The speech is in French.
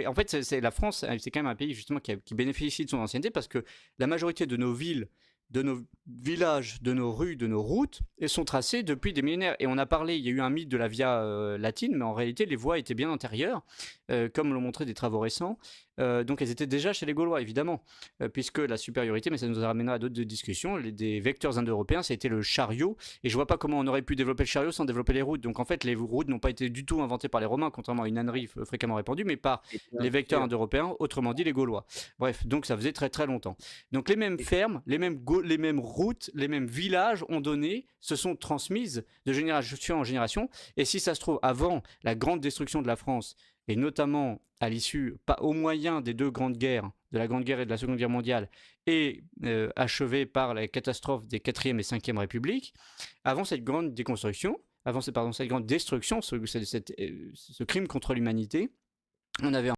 En fait, c'est la France, c'est quand même un pays justement qui bénéficie de son ancienneté parce que la majorité de nos villes, de nos villages, de nos rues, de nos routes, elles sont tracées depuis des millénaires. Et on a parlé, il y a eu un mythe de la Via latine, mais en réalité, les voies étaient bien antérieures, comme l'ont montré des travaux récents. Donc elles étaient déjà chez les Gaulois, évidemment, puisque la supériorité, mais ça nous amènera à d'autres discussions, des vecteurs indo-européens, ça a été le chariot, et je vois pas comment on aurait pu développer le chariot sans développer les routes. Donc en fait, les routes n'ont pas été du tout inventées par les Romains, contrairement à une ânerie fréquemment répandue, mais par Et bien les vecteurs sûr. indo-européens, autrement dit les Gaulois. Bref, donc ça faisait très très longtemps. Donc les mêmes Et fermes, les mêmes routes, les mêmes villages ont donné, se sont transmises de génération en génération, et si ça se trouve, avant la grande destruction de la France, et notamment à l'issue, pas au moyen des deux grandes guerres, de la Grande Guerre et de la Seconde Guerre mondiale, et achevée par la catastrophe des 4e et 5e Républiques, avant cette grande déconstruction, cette grande destruction, ce crime contre l'humanité, on avait